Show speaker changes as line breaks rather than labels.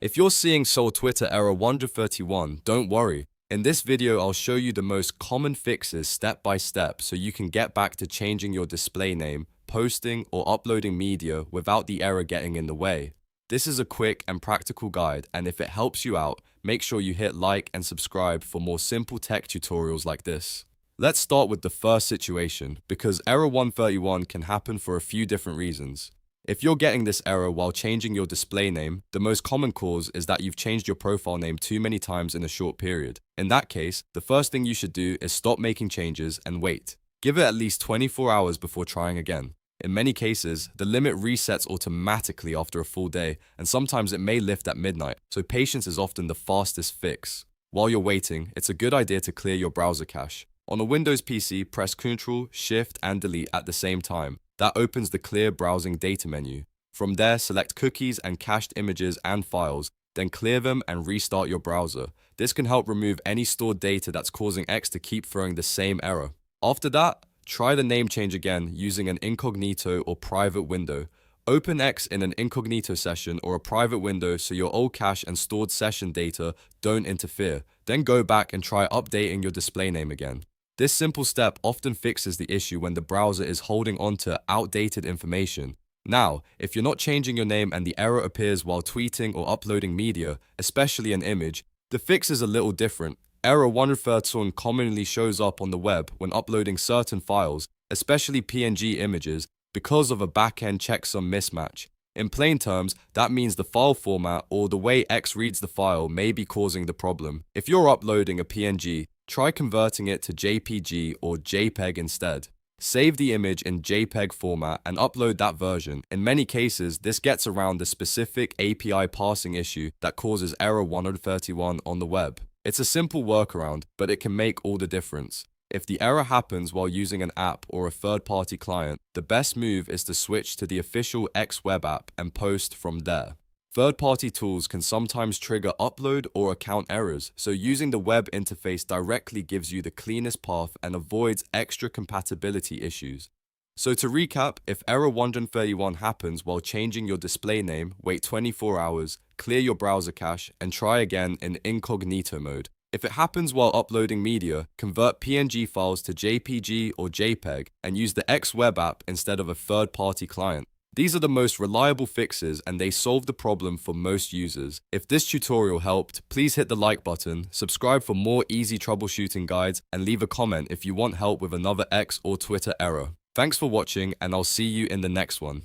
If you're seeing Sole Twitter error 131, don't worry. In this video, I'll show you the most common fixes step by step so you can get back to changing your display name, posting, or uploading media without the error getting in the way. This is a quick and practical guide, and if it helps you out, make sure you hit like and subscribe for more simple tech tutorials like this. Let's start with the first situation, because error 131 can happen for a few different reasons. If you're getting this error while changing your display name, the most common cause is that you've changed your profile name too many times in a short period. In that case, the first thing you should do is stop making changes and wait. Give it at least 24 hours before trying again. In many cases, the limit resets automatically after a full day, and sometimes it may lift at midnight, so patience is often the fastest fix. While you're waiting, it's a good idea to clear your browser cache. On a Windows PC, press Ctrl, Shift, and Delete at the same time. That opens the Clear Browsing Data menu. From there, select cookies and cached images and files, then clear them and restart your browser. This can help remove any stored data that's causing X to keep throwing the same error. After that, try the name change again using an incognito or private window. Open X in an incognito session or a private window so your old cache and stored session data don't interfere. Then go back and try updating your display name again. This simple step often fixes the issue when the browser is holding on to outdated information. Now, if you're not changing your name and the error appears while tweeting or uploading media, especially an image, the fix is a little different. Error 131 commonly shows up on the web when uploading certain files, especially PNG images, because of a backend checksum mismatch. In plain terms, that means the file format or the way X reads the file may be causing the problem. If you're uploading a PNG, try converting it to JPG or JPEG instead. Save the image in JPEG format and upload that version. In many cases, this gets around the specific API parsing issue that causes error 131 on the web. It's a simple workaround, but it can make all the difference. If the error happens while using an app or a third-party client, the best move is to switch to the official X web app and post from there. Third-party tools can sometimes trigger upload or account errors, so using the web interface directly gives you the cleanest path and avoids extra compatibility issues. So to recap, if error 131 happens while changing your display name, wait 24 hours, clear your browser cache, and try again in incognito mode. If it happens while uploading media, convert PNG files to JPG or JPEG and use the X web app instead of a third-party client. These are the most reliable fixes and they solve the problem for most users. If this tutorial helped, please hit the like button, subscribe for more easy troubleshooting guides, and leave a comment if you want help with another X or Twitter error. Thanks for watching, and I'll see you in the next one.